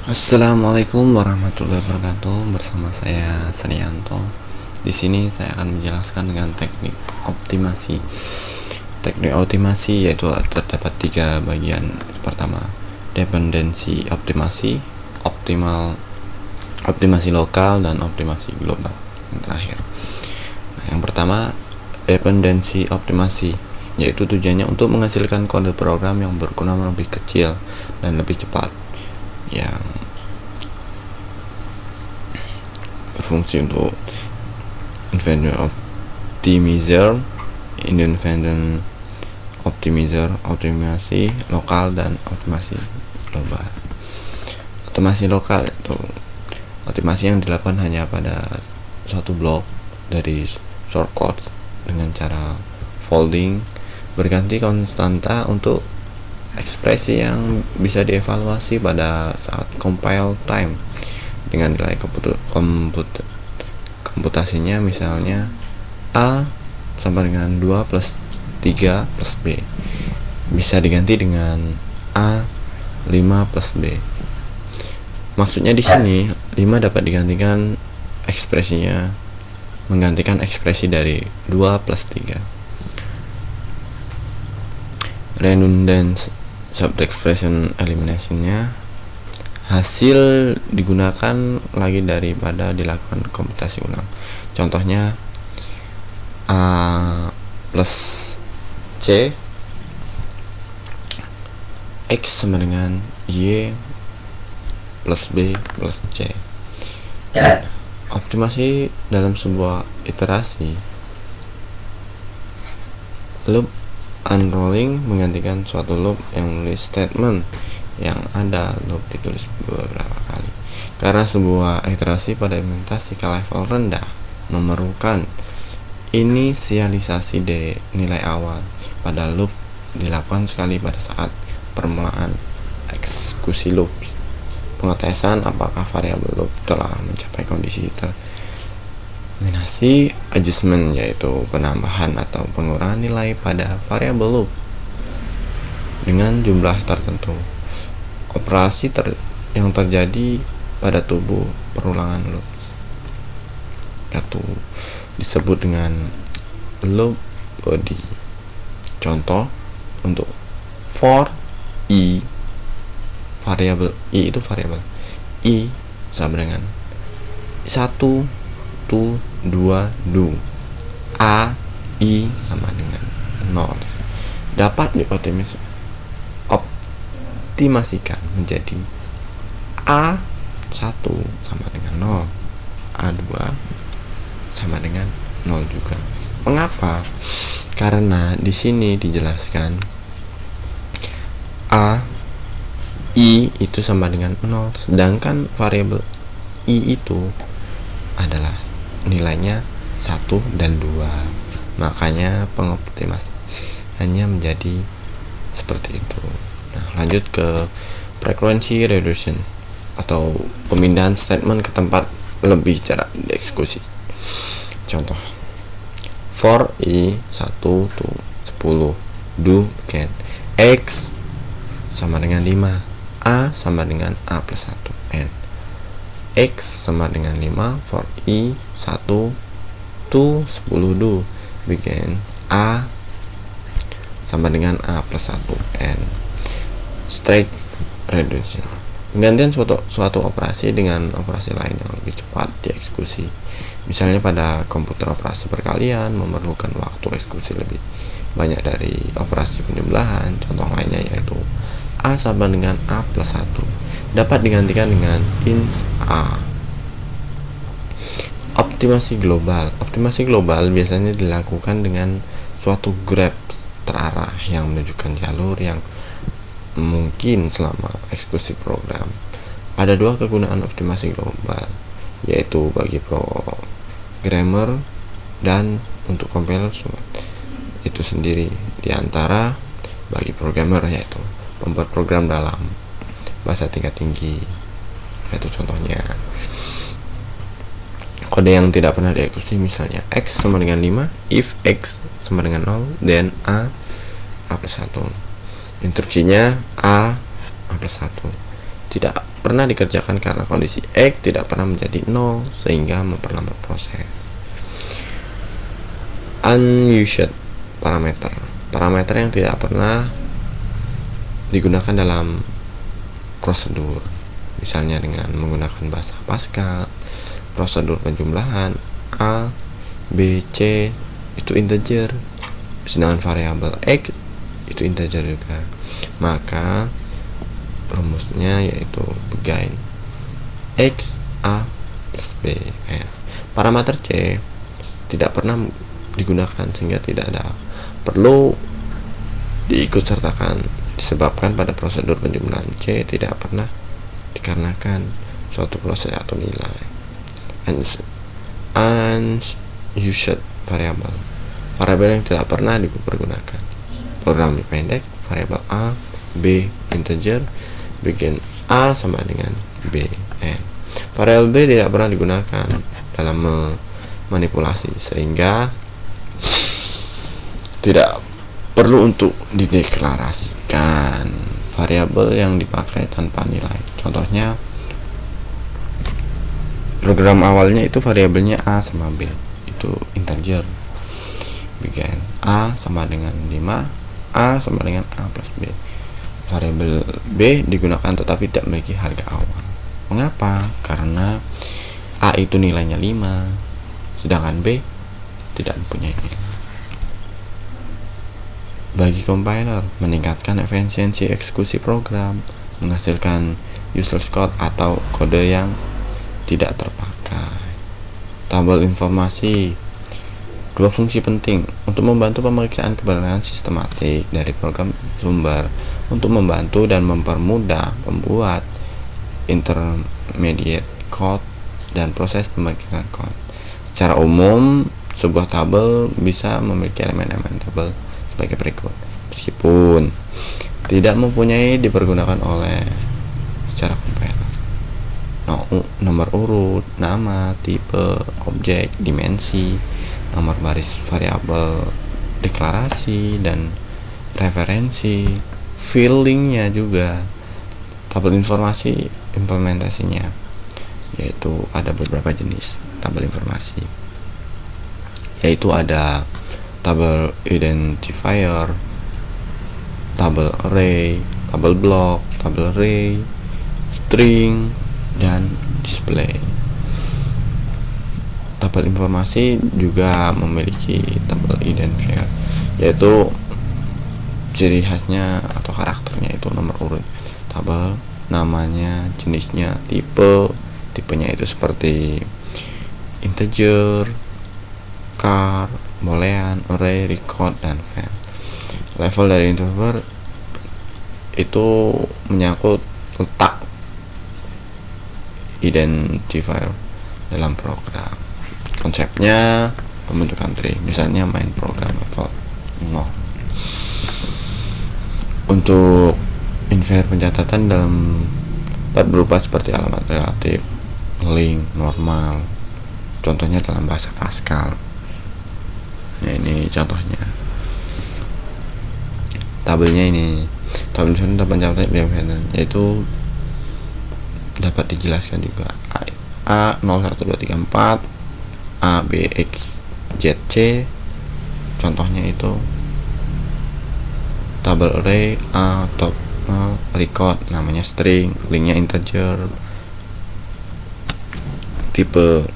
Assalamualaikum warahmatullahi wabarakatuh. Bersama saya Srianto. Di sini saya akan menjelaskan dengan teknik optimasi. Teknik optimasi yaitu terdapat 3 bagian. Pertama, dependensi optimasi, optimasi lokal, dan optimasi global. Yang terakhir. Yang pertama, dependensi optimasi, yaitu tujuannya untuk menghasilkan kode program yang berguna lebih kecil dan lebih cepat, yang berfungsi untuk independent optimizer, optimasi lokal, dan optimasi global. Optimasi lokal itu optimasi yang dilakukan hanya pada suatu blok dari shortcode dengan cara folding berganti konstanta untuk ekspresi yang bisa dievaluasi pada saat compile time dengan nilai komputasinya, misalnya A sama dengan 2 plus 3 plus B bisa diganti dengan A 5 plus B. Maksudnya di sini 5 dapat digantikan ekspresinya menggantikan ekspresi dari 2 plus 3. Redundant subtraction elimination-nya hasil digunakan lagi daripada dilakukan komputasi ulang. Contohnya A plus C X sama dengan Y plus B plus C. Optimasi dalam sebuah iterasi. Loop unrolling menggantikan suatu loop yang menulis statement yang ada loop ditulis beberapa kali. Karena sebuah iterasi pada implementasi ke level rendah memerlukan inisialisasi dari nilai awal pada loop dilakukan sekali pada saat permulaan eksekusi loop. Pengetesan apakah variabel loop telah mencapai kondisi terminasi. Adjustment yaitu penambahan atau pengurangan nilai pada variabel loop dengan jumlah tertentu. Operasi yang terjadi pada tubuh perulangan loop yaitu disebut dengan loop body. Contoh untuk for i, variabel i itu variabel i sama dengan 1 tu 2 do, a i sama dengan 0 dapat dioptimasikan menjadi a 1 sama dengan 0, a 2 sama dengan 0 juga. Mengapa? Karena di sini dijelaskan a i itu sama dengan 0, sedangkan variabel i itu adalah nilainya 1 dan 2. Makanya pengoptimasiannya menjadi seperti itu. Nah, lanjut ke frequency reduction atau pemindahan statement ke tempat lebih jarak dieksekusi. Contoh for i 1 to 10 do again x sama dengan 5, a sama dengan a plus 1, n x sama dengan 5 for i 1 to 10 do begin a sama dengan a plus 1, n. Straight reduction penggantian suatu operasi dengan operasi lain yang lebih cepat dieksekusi. Misalnya pada komputer operasi perkalian memerlukan waktu eksekusi lebih banyak dari operasi penjumlahan. Contoh lainnya yaitu a sama dengan a plus 1 dapat digantikan dengan int a. Optimasi global. Optimasi global biasanya dilakukan dengan suatu graph terarah yang menunjukkan jalur yang mungkin selama eksekusi program. Ada 2 kegunaan optimasi global, yaitu bagi programmer dan untuk compiler itu sendiri. Di antara bagi programmer yaitu membuat program dalam bahasa tingkat tinggi, yaitu contohnya kode yang tidak pernah dieksekusi, misalnya x sama dengan 5 if x sama dengan 0 then a plus 1. Instruksinya a plus 1 tidak pernah dikerjakan karena kondisi X tidak pernah menjadi 0 sehingga memperlambat proses. Unused parameter yang tidak pernah digunakan dalam prosedur, misalnya dengan menggunakan bahasa Pascal. Prosedur penjumlahan A, B, C itu integer, sedangkan variabel X itu integer juga. Maka rumusnya yaitu begini: X A plus B N. Parameter C tidak pernah digunakan sehingga tidak ada perlu diikutsertakan, disebabkan pada prosedur penjumlahan C tidak pernah dikarenakan suatu proses atau nilai. Unused variabel yang tidak pernah dipergunakan. Program pendek variabel A, B integer, bikin A sama dengan B N. Variabel B tidak pernah digunakan dalam manipulasi sehingga tidak perlu untuk dideklarasikan. Variabel yang dipakai tanpa nilai, contohnya program awalnya itu variabelnya A sama B, itu integer, bikin A sama dengan 5, A sama dengan A plus B. Variabel B digunakan tetapi tidak memiliki harga awal. Mengapa? Karena A itu nilainya 5, sedangkan B tidak mempunyai nilai. Bagi compiler, meningkatkan efisiensi eksekusi program, menghasilkan useless code atau kode yang tidak terpakai. Tabel informasi, dua fungsi penting untuk membantu pemeriksaan kebenaran sistematik dari program sumber, untuk membantu dan mempermudah pembuat intermediate code dan proses pemeriksaan code. Secara umum, sebuah tabel bisa memiliki elemen-elemen tabel sebagai berikut, meskipun tidak mempunyai dipergunakan oleh secara compiler: nomor urut, nama, tipe, objek, dimensi, nomor baris variabel, deklarasi, dan referensi, fillingnya juga. Tabel informasi implementasinya, yaitu ada beberapa jenis tabel informasi, yaitu ada tabel identifier, tabel array, tabel block, tabel array, string, dan display. Tabel informasi juga memiliki tabel identifier, yaitu ciri khasnya atau karakternya itu nomor urut tabel, namanya, jenisnya, tipenya itu seperti integer, char, boolean, array, record, dan fail. Level dari interpreter itu menyangkut letak identifier dalam program. Konsepnya pembentukan tree, misalnya main program level 0. Untuk infer pencatatan dalam berupa seperti alamat relatif, link, normal, contohnya dalam bahasa Pascal. Nah, ini contohnya. Tabelnya ini, tabel pencatatan yaitu dapat dijelaskan juga A 0 1 2 3 4 A B X Z C. Contohnya itu tabel array A top record, namanya string, linknya integer, tipenya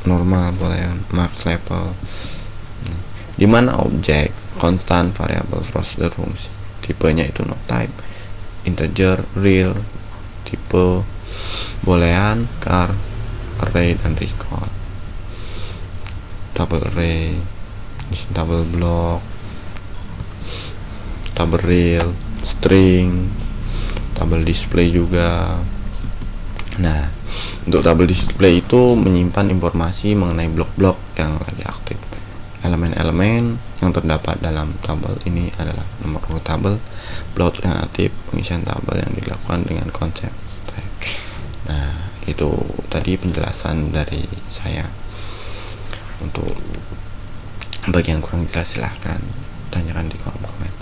normal, boolean, max level. Di mana objek, constant, variable, procedure, fungsi. Tipenya itu no type, integer, real, tipe, boolean, char, array, dan record. Tabel array, tabel block, tabel real, string, tabel display juga. Nah, untuk tabel display itu menyimpan informasi mengenai blok-blok yang lagi aktif. Elemen-elemen yang terdapat dalam tabel ini adalah nomor urut tabel, blok yang aktif, pengisian tabel yang dilakukan dengan konsep stack. Nah, itu tadi penjelasan dari saya. Untuk bagi yang kurang jelas silahkan tanyakan di kolom komentar.